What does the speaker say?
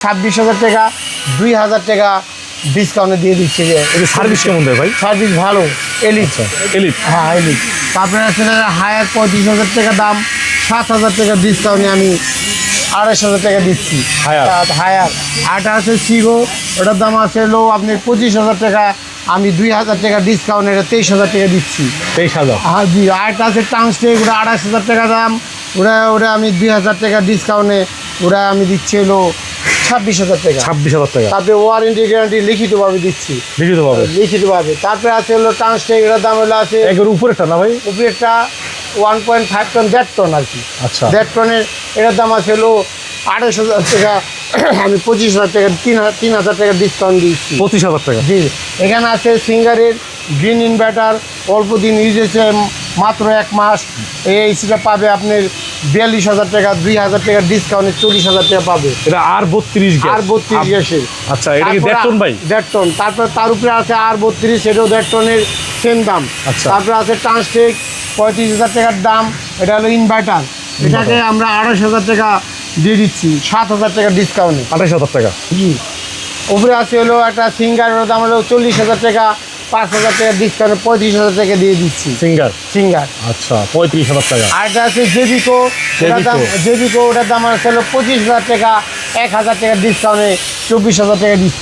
26,000 টাকা 2,000 টাকা ডিসকাউন্টে দিয়ে দিচ্ছি। সার্ভিস কেমন দেয় ভাই? সার্ভিস ভালো, এলিট। এলিট, হ্যাঁ এলিট। তারপরে আছে হায়ার 35,000 টাকা দাম, 7,000 টাকা ডিসকাউন্টে আমি 2,500 টাকা দিচ্ছি। হায়ার আরটা আছে সিগো, ওটার দাম আছে হলো আপনি 25,000 টাকা, আমি 2,000 টাকা ডিসকাউন্টে 23,000 টাকা দিচ্ছি। 23,000? হ্যাঁ জি। আরটা আছে টাংস্টেক, ওটা 2,500 টাকা দাম, ওটা আমি 2,000 টাকা ডিসকাউন্টে ওটা আমি দিচ্ছি হলো 26,000 টাকা। 26,000 টাকা। তারপরে ওয়ারেন্টি গ্যারান্টি লিখিতভাবে দিচ্ছি। লিখিতভাবে। তারপরে আছে হলো টাংস্টেক, এটার দাম হলো আছে এর উপরেরটা না ভাই? উপরেরটা 1.5 টন, 1.5 টন আর কি। আচ্ছা, 1.5 টনের এটার দাম আছে হলো 2,500 টাকা, আমি 25,000 টাকা 3,000 টাকা ডিসকাউন্ট দিচ্ছি। 25,000 টাকা। জি। এখানে আছে সিঙ্গারের গ্রিন ইনভার্টার, অল্প দিন ইউজ হয়েছে, মাত্র 1 মাস। এই এসিটা পাবে আপনার 42,000 টাকা, 2,000 টাকা ডিসকাউন্টে 40,000 টাকা পাবে। এটা R32 গ্যাস। R32 গ্যাসের। আচ্ছা, এটা কি 1.5 টন ভাই? 1.5 টন। তারপর তার উপরে আছে R32, সেটাও 1.5 টনের, সেম দাম। আচ্ছা। তারপরে আছে ট্রান্সটেক 35,000 টাকার দাম, এটা হলো ইনভার্টার। এটাকে আমরা 2,500 টাকা দিয়ে দিচ্ছি, 7,000 টাকা ডিসকাউন্টে। 28,000 টাকা। জি। উপরে আছে হলো একটা সিঙ্গার, ওর দাম হলো 40,000 টাকা, 5,000 টাকা ডিসকাউন্টে 35,000 টাকা দিয়ে দিচ্ছি। সিঙ্গার। আচ্ছা, 35,000 টাকা। আর এটা আছে জেবিকো, ওটার দাম আছে হলো 25,000 টাকা, 1,000 টাকা ডিসকাউন্টে 24,000 টাকা দিচ্ছি।